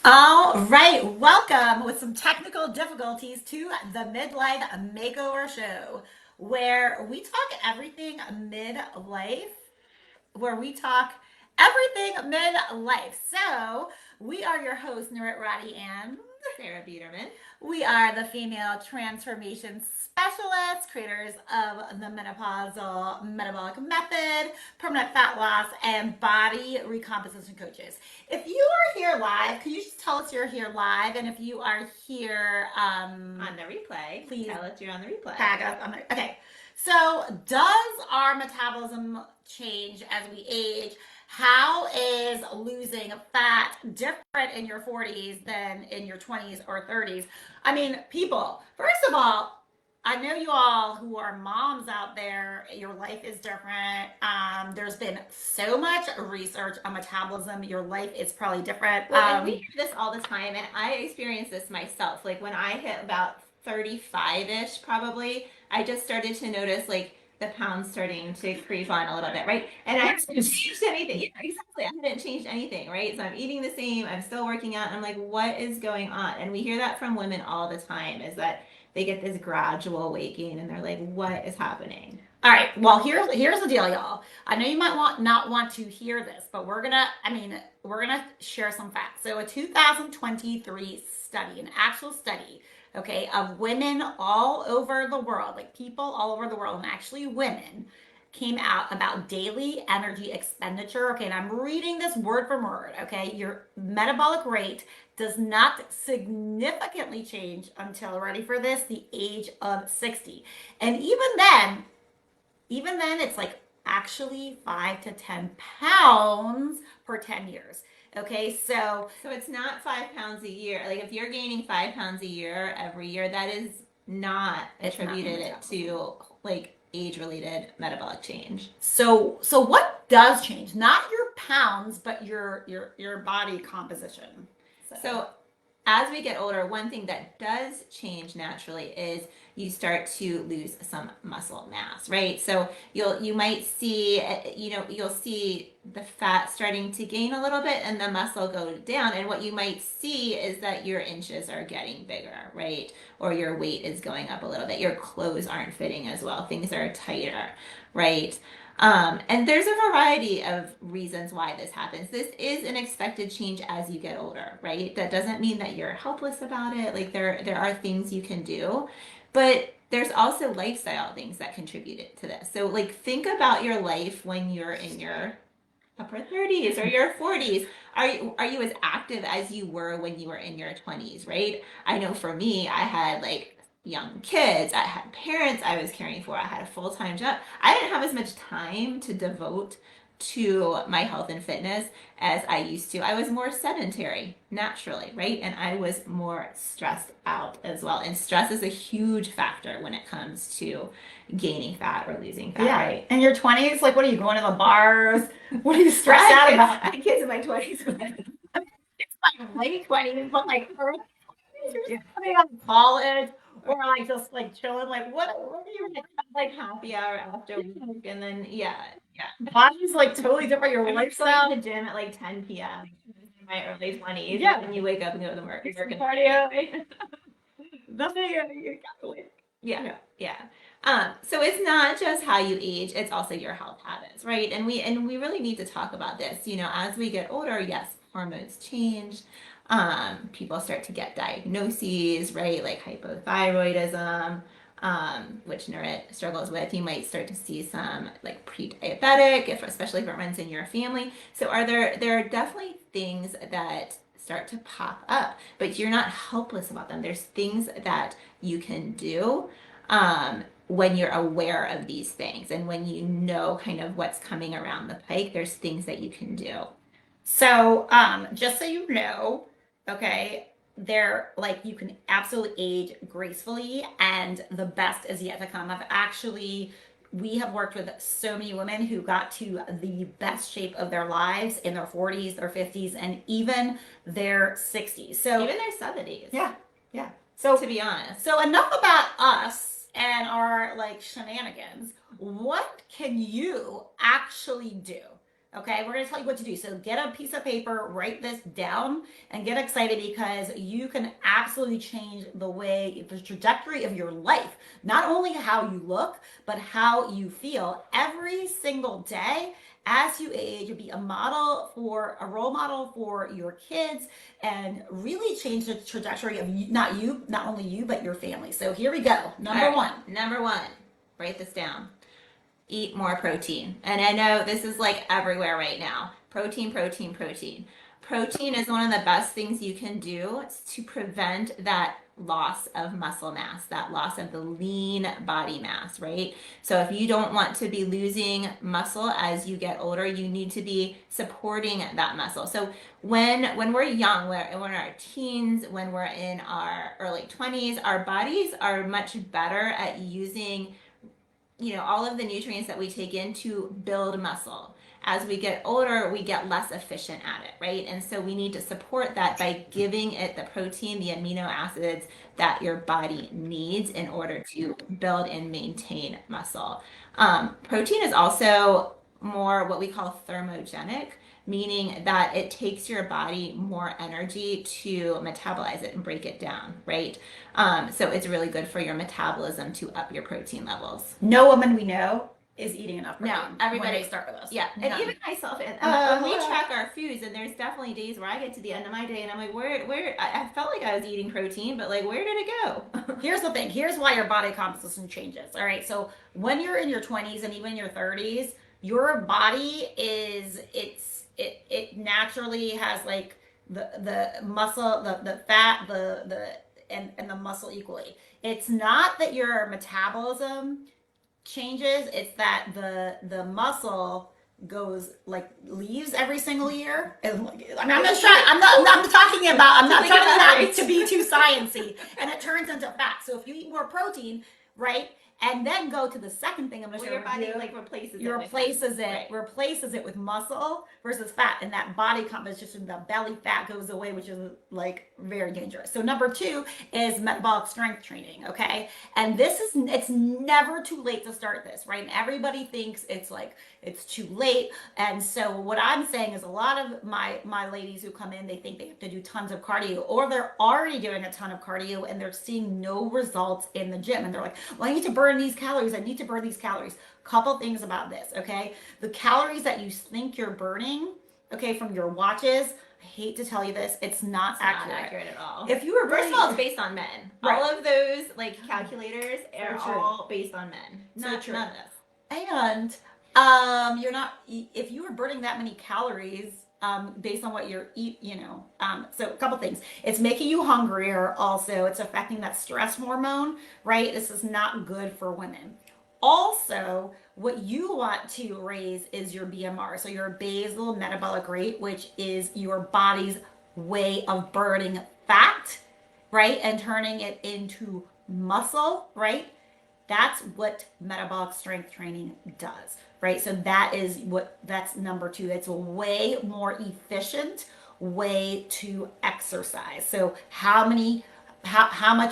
All right, welcome with some technical difficulties to the Midlife Makeover Show, where we talk everything midlife, where we talk everything midlife. So, we are your hosts, Nurit Roddy and Sarah Biederman. we are the female transformation specialists, creators of the menopausal metabolic method, permanent fat loss, and body recomposition coaches. If you are here live, could you just tell us you're here live? And if you are here On the replay, please tell us you're on the replay. tag us on the. Okay. So, does our metabolism change as we age? How is losing fat different in your 40s than in your 20s or 30s? I mean, people, first of all, I know you all who are moms out there, your life is different. There's been so much research on metabolism. Your life is probably different. Well, and we hear this all the time, and I experience this myself. Like when I hit about 35-ish, probably, I just started to notice like the pounds starting to creep on a little bit, right? And I haven't changed anything. Yeah, exactly. I haven't changed anything, right? So I'm eating the same, I'm still working out, and I'm like, what is going on? And we hear that from women all the time, is that they get this gradual weight gain and they're like, what is happening? All right. Well, here's the deal, y'all. I know you might not want to hear this, but we're gonna share some facts. So, a 2023 study, an actual study, okay, of women all over the world, like people all over the world, and actually women, came out about daily energy expenditure. Okay, and I'm reading this word for word. Okay, your metabolic rate does not significantly change until, ready for this, the age of 60. And even then, it's like actually 5 to 10 pounds per 10 years. Okay, So it's not 5 pounds a year. Like if you're gaining 5 pounds a year every year, that is not it's not attributed to like age-related metabolic change. so what does change? Not your pounds, but your body composition. So as we get older, one thing that does change naturally is you start to lose some muscle mass, right? So you might see, you'll see the fat starting to gain a little bit and the muscle go down. And what you might see is that your inches are getting bigger, right? Or your weight is going up a little bit. Your clothes aren't fitting as well. Things are tighter, right? And there's a variety of reasons why this happens. This is an expected change as you get older, right? That doesn't mean that you're helpless about it. Like there are things you can do, but there's also lifestyle things that contribute to this. So like think about your life when you're in your upper 30s or your 40s. Are you as active as you were when you were in your 20s, right? I know for me, I had like young kids, I had parents I was caring for, I had a full-time job. I didn't have as much time to devote to my health and fitness as I used to. I was more sedentary naturally, right? And I was more stressed out as well. And stress is a huge factor when it comes to gaining fat or losing fat, Yeah. right? In your 20s, like what are you going to the bars? What are you stressed out about? I had kids in my 20s. It's like late 20s, but like early 20s, you're coming out of college or like just like chilling. Like what are you Like happy hour after work, and then yeah. body's like totally different, your I'm going lifestyle. to the gym at like 10 p.m. in my early 20s, Yeah. and you wake up and go to work. It's Work cardio. Nothing you got to wait. yeah, yeah. So it's not just how you age; it's also your health habits, right? And we really need to talk about this. As we get older, yes, hormones change. People start to get diagnoses, right? Like hypothyroidism, which Nurit struggles with. You might start to see some like pre-diabetic, especially if it runs in your family. So there are definitely things that start to pop up, but you're not helpless about them. There's things that you can do when you're aware of these things and when you know kind of what's coming around the pike. There's things that you can do. So, just so you know, okay, they're like you can absolutely age gracefully, and the best is yet to come. We have worked with so many women who got to the best shape of their lives in their 40s, their 50s, and even their 60s. So, Even their 70s. yeah, yeah. So, To be honest. so enough about us and our like shenanigans. What can you actually do? Okay, we're going to tell you what to do. So get a piece of paper, write this down, and get excited because you can absolutely change the trajectory of your life. Not only how you look, but how you feel every single day as you age. Be a role model for your kids, and really change the trajectory of not only you, but your family. So here we go. Number one. Number one, write this down. Eat more protein. And I know this is like everywhere right now. Protein, protein, protein. Protein is one of the best things you can do to prevent that loss of muscle mass, that loss of the lean body mass, right? So if you don't want to be losing muscle as you get older, you need to be supporting that muscle. So when we're young, when we're in our teens, when we're in our early 20s, our bodies are much better at using all of the nutrients that we take in to build muscle. As we get older, we get less efficient at it, right? And so we need to support that by giving it the protein, the amino acids that your body needs in order to build and maintain muscle. Protein is also more what we call thermogenic, meaning that it takes your body more energy to metabolize it and break it down, right? So it's really good for your metabolism to up your protein levels. No woman we know is eating enough protein. No, everybody when they start with us. Yeah, and even myself, and when we track our foods, and there's definitely days where I get to the end of my day and I'm like, where? I felt like I was eating protein, but like, where did it go? Here's the thing. Here's why your body composition changes. All right. So when you're in your 20s and even your 30s, your body it naturally has like the muscle, the fat, and the muscle equally. It's not that your metabolism changes, it's that the muscle leaves every single year. And I'm not talking about to be too sciencey, and it turns into fat. So if you eat more protein, right, and then go to the second thing I'm going to share with you. Like replaces it with muscle versus fat, and that body composition, the belly fat goes away, which is like very dangerous. So number two is metabolic strength training. Okay, and it's never too late to start this, right? And everybody thinks it's too late, and so what I'm saying is a lot of my ladies who come in, they think they have to do tons of cardio, or they're already doing a ton of cardio and they're seeing no results in the gym, and they're like, well, I need to burn these calories. I need to burn these calories. Couple things about this, okay? The calories that you think you're burning, okay, from your watches, I hate to tell you this, it's not accurate at all. If you were First of all, it's based on men. Right. All of those like calculators are all based on men. Not true. None of this. And you're not, if you were burning that many calories based on what you're so a couple things. It's making you hungrier. Also, it's affecting that stress hormone, right? This is not good for women. Also, what you want to raise is your BMR, so your basal metabolic rate, which is your body's way of burning fat, right, and turning it into muscle, right? That's what metabolic strength training does, right? So that's number two. It's a way more efficient way to exercise. So how much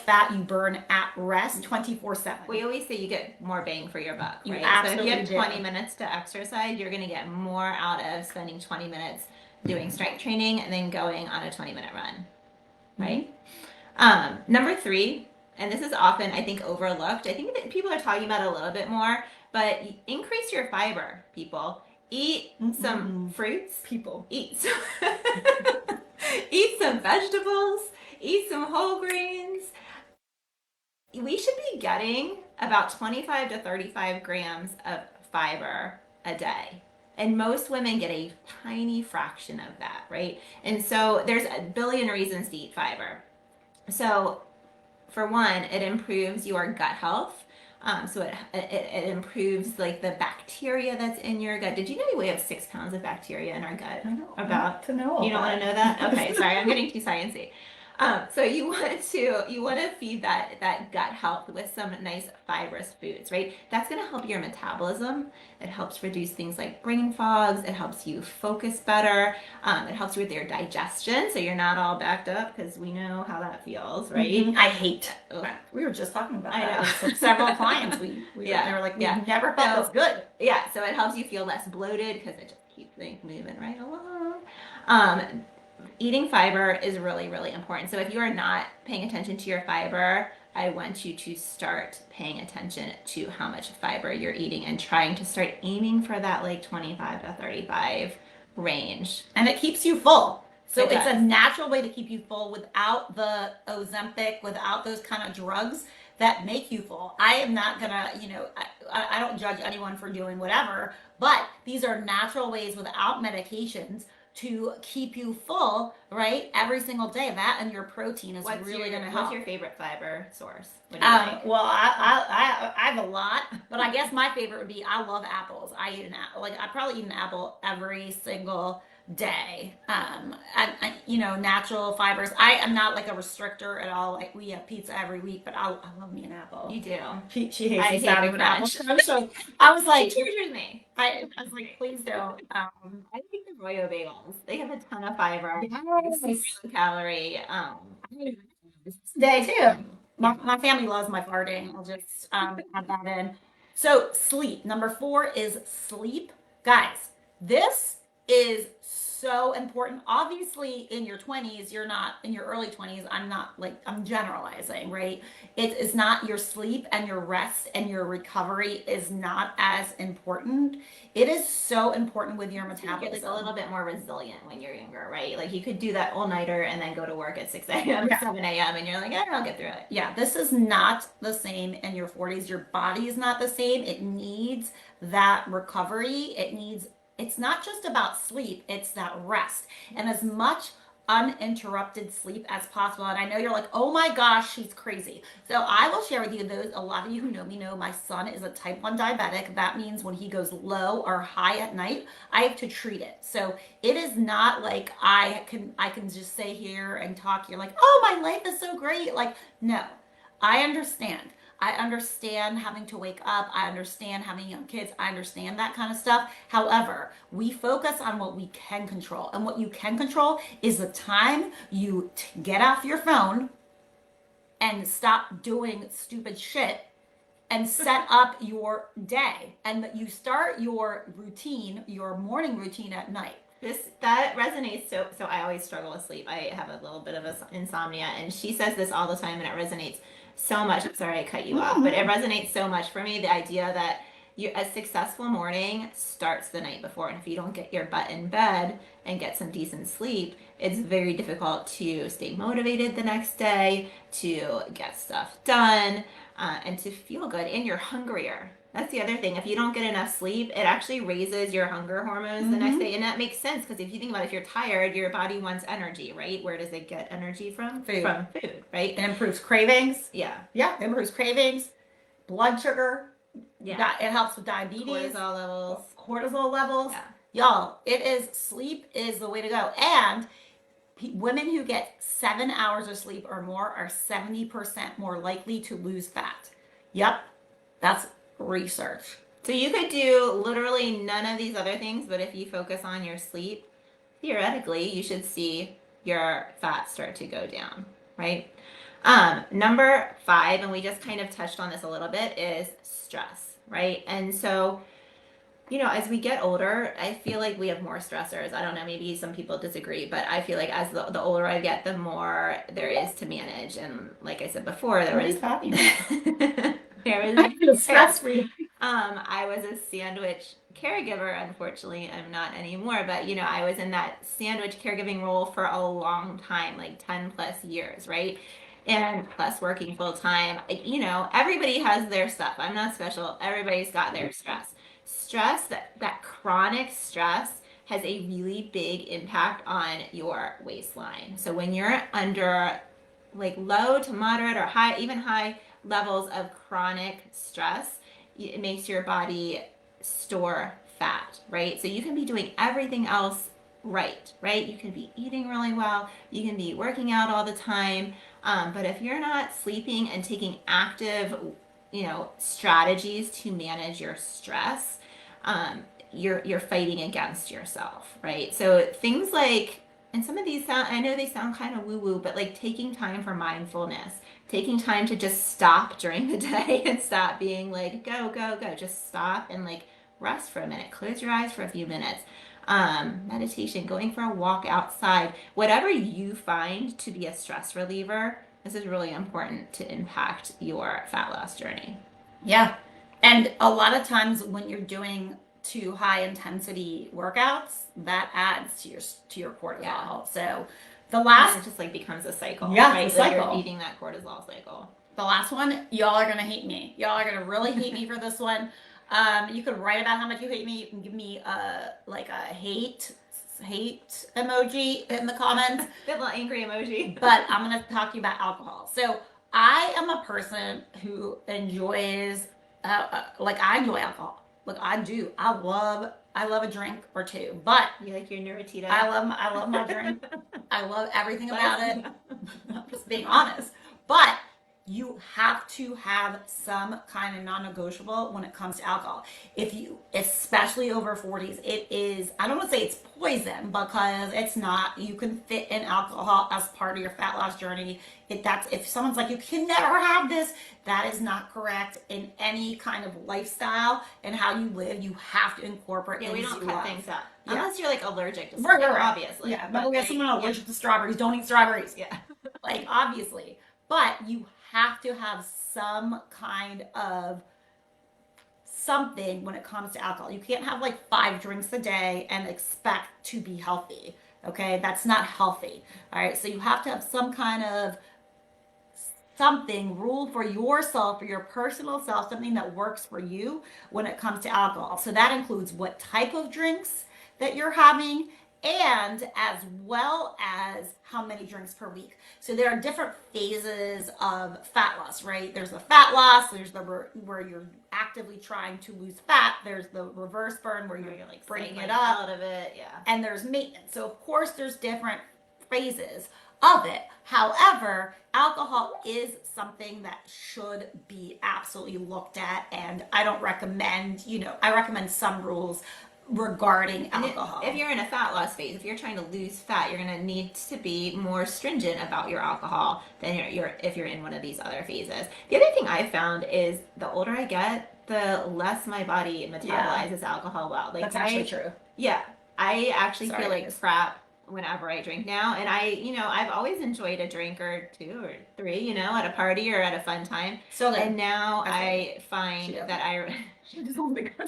fat you burn at rest 24/7. We always say you get more bang for your buck, right? Absolutely so if you have 20 minutes to exercise, you're going to get more out of spending 20 minutes doing strength training and then going on a 20-minute run, right? Number three, and this is often, I think, overlooked. I think that people are talking about it a little bit more, but increase your fiber, people. Eat some fruits. Eat some vegetables. Eat some whole grains. We should be getting about 25 to 35 grams of fiber a day. And most women get a tiny fraction of that, right? And so there's a billion reasons to eat fiber. So for one, it improves your gut health. So it improves like the bacteria that's in your gut. Did you know we have 6 pounds of bacteria in our gut? I don't About to know. You don't want to know that? Okay, sorry, I'm getting too sciencey. So you want to feed that gut health with some nice fibrous foods, right? That's going to help your metabolism. It helps reduce things like brain fogs. It helps you focus better. It helps you with your digestion, so you're not all backed up, because we know how that feels, right? I hate. We were just talking about that with several clients. They were like, we never felt this good. Yeah, so it helps you feel less bloated because it just keep things moving right along. Um, Eating fiber is really, really important. So if you are not paying attention to your fiber, I want you to start paying attention to how much fiber you're eating and trying to start aiming for that like 25 to 35 range. And it keeps you full. So It it's a does. natural way to keep you full without the Ozempic, without those kind of drugs that make you full. I am not gonna, I don't judge anyone for doing whatever, but these are natural ways without medications to keep you full, right? Every single day. That and your protein is really gonna help. What's your favorite fiber source? What do you like? Well, I have a lot, but I guess my favorite would be I love apples. I eat an apple. Like I probably eat an apple every single day. Natural fibers. I am not like a restrictor at all. Like we have pizza every week, but I love me an apple. You do. She hates I the hate sound the of an apple. crunch. So I was like, She tortures me. I was like, please don't. I think the Royo bagels. They have a ton of fiber. Yes. Super low calorie. Day too. My family loves my farting. I'll just add that in. So sleep. Number 4 is sleep. Guys, this is so important. Obviously, in your 20s, you're not in your early 20s. I'm generalizing, right? It is not your sleep and your rest and your recovery is not as important. It is so important with your You're like a metabolism. little bit more resilient when you're younger, right? Like you could do that all nighter and then go to work at 6 a.m. or Yeah. 7 a.m. and you're like, yeah, I'll get through it. Yeah, this is not the same in your 40s. Your body is not the same. It needs that recovery. It's not just about sleep, it's that rest. And as much uninterrupted sleep as possible. And I know you're like, oh my gosh, she's crazy. So I will share with you those. A lot of you who know me know my son is a type 1 diabetic. That means when he goes low or high at night, I have to treat it. So it is not like I can just say here and talk. You're like, oh, my life is so great. Like, no, I understand. I understand having to wake up. I understand having young kids. I understand that kind of stuff. However, we focus on what we can control. And what you can control is the time you get off your phone and stop doing stupid shit and set up your day. And that you start your routine, your morning routine at night. That resonates. So I always struggle with sleep. I have a little bit of insomnia, and she says this all the time, and it resonates so much. I'm sorry I cut you off, but it resonates so much for me. The idea that a successful morning starts the night before, and if you don't get your butt in bed and get some decent sleep, it's very difficult to stay motivated the next day, to get stuff done, and to feel good. And you're hungrier. That's the other thing. If you don't get enough sleep, it actually raises your hunger hormones the next day. And that makes sense because if you think about it, if you're tired, your body wants energy, right? Where does it get energy from? Food. From food, right? It improves cravings. Yeah. Yeah, it improves cravings, blood sugar. Yeah. It helps with diabetes, Cortisol levels. cortisol levels. Yeah. Y'all, sleep is the way to go. And women who get 7 hours of sleep or more are 70% more likely to lose fat. Yep, that's research. So you could do literally none of these other things, but if you focus on your sleep, theoretically, you should see your fat start to go down, right? Number 5, and we just kind of touched on this a little bit, is stress, right? And so, as we get older, I feel like we have more stressors. I don't know, maybe some people disagree, but I feel like as the older I get, the more there is to manage. And like I said before, there was stress free. I was a sandwich caregiver. Unfortunately, I'm not anymore, but I was in that sandwich caregiving role for a long time, like 10 plus years, right? And plus working full time. Everybody has their stuff. I'm not special. Everybody's got their stress. Stress, that chronic stress has a really big impact on your waistline. So when you're under like low to moderate or high, even high levels of chronic stress, it makes your body store fat, right? So you can be doing everything else right? You can be eating really well, you can be working out all the time, but if you're not sleeping and taking active, strategies to manage your stress, you're fighting against yourself, right? So things like, and some of these I know they sound kind of woo-woo, but like taking time for mindfulness, taking time to just stop during the day and stop being like, go, go, go. Just stop and like rest for a minute. Close your eyes for a few minutes. meditation, going for a walk outside, whatever you find to be a stress reliever. This is really important to impact your fat loss journey. Yeah. And a lot of times when you're doing too high intensity workouts, that adds to your Yeah. cortisol. So the And last it just like becomes a cycle, yeah, right? the Like you're cycle. feeding that cortisol cycle. The last one, y'all are gonna hate me. Y'all are gonna really hate me for this one. You could write about how much you hate me. You can give me like a hate emoji in the comments. That little angry emoji. But I'm gonna talk to you about alcohol. So I am a person who enjoys, like I enjoy alcohol. Like I do. I love a drink or two. But You like your Nuritita? I love my drink. I love everything about it. I'm just being honest. But you have to have some kind of non-negotiable when it comes to alcohol. If you, especially over 40s, it is, I don't want to say it's poison because it's not. You can fit in alcohol as part of your fat loss journey. If someone's like, you can never have this, that is not correct in any kind of lifestyle and how you live. You have to incorporate. Yeah, we don't cut things out. Yeah. Unless you're like allergic to Right, something, right, right. obviously. Yeah, but we have someone allergic to strawberries. Don't eat strawberries. Yeah. Like obviously, but you have to have some kind of something when it comes to alcohol. You can't have like 5 drinks a day and expect to be healthy. Okay, that's not healthy. All right, so you have to have some kind of something rule for yourself, for your personal self, something that works for you when it comes to alcohol. So that includes what type of drinks that you're having and as well as how many drinks per week. So there are different phases of fat loss, right? There's the fat loss, there's the where you're actively trying to lose fat, there's the reverse burn where you're like bringing it up out of it, yeah. And there's maintenance. So of course there's different phases of it. However, alcohol is something that should be absolutely looked at, and I don't recommend, I recommend some rules regarding alcohol. If you're in a fat loss phase, if you're trying to lose fat, you're going to need to be more stringent about your alcohol than if you're in one of these other phases. The other thing I found is the older I get, the less my body metabolizes alcohol well. Like that's actually true. Yeah, I actually Sorry, feel like guys. crap whenever I drink now. And I've always enjoyed a drink or 2 or 3, at a party or at a fun time. So And now Okay. I find Yeah. that I just don't think I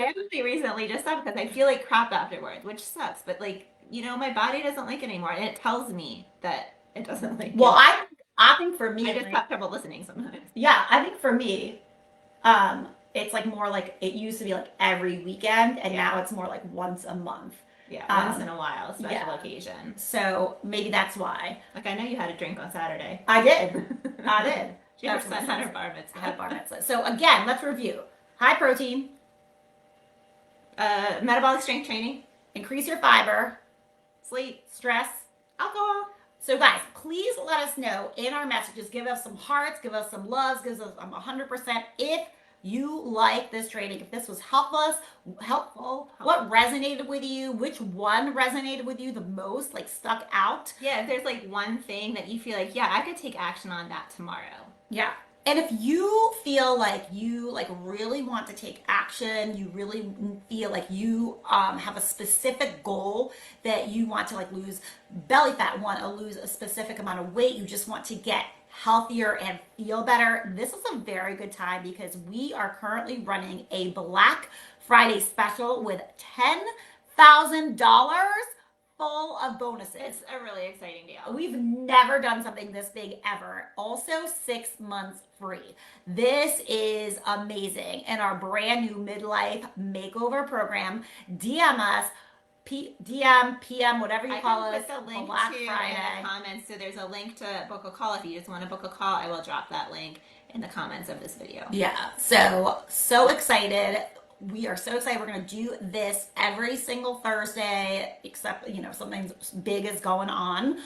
actually recently just stopped because I feel like crap afterwards, which sucks. But like, my body doesn't like it anymore, and it tells me that it doesn't like Well, it. I think for me, I just have trouble listening sometimes. yeah, I think for me, it's like more like it used to be like every weekend, and now it's more like once a month. Yeah, once in a while, special occasion. So maybe that's why. Like I know you had a drink on Saturday. I did. I did. She had her bar mitzvah. I had bar mitzvah. So again, let's review. High protein. Metabolic strength training. Increase your fiber. Sleep. Stress. Alcohol. So guys, please let us know in our messages. Give us some hearts. Give us some loves. Give us 100% if you like this training, if this was helpful, what resonated with you, which one resonated with you the most, like stuck out. Yeah, if there's like one thing that you feel like, yeah, I could take action on that tomorrow. Yeah. And if you feel like you really want to take action, you really feel like you have a specific goal that you want to lose belly fat, want to lose a specific amount of weight, you just want to get healthier and feel better, this is a very good time because we are currently running a Black Friday special with $10,000 full of bonuses. It's a really exciting deal. We've never done something this big ever. Also 6 months free. This is amazing. And our brand new midlife makeover program, DM us, DM, PM, whatever you call us. I can put the link Black to Friday in the comments. So there's a link to book a call. If you just want to book a call, I will drop that link in the comments of this video. Yeah. So excited. We are so excited. We're going to do this every single Thursday, except, something big is going on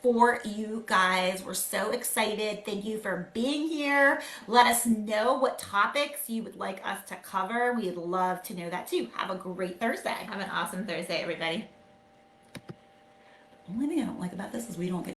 for you guys. We're so excited. Thank you for being here. Let us know what topics you would like us to cover. We'd love to know that too. Have a great Thursday. Have an awesome Thursday, everybody. The only thing I don't like about this is we don't get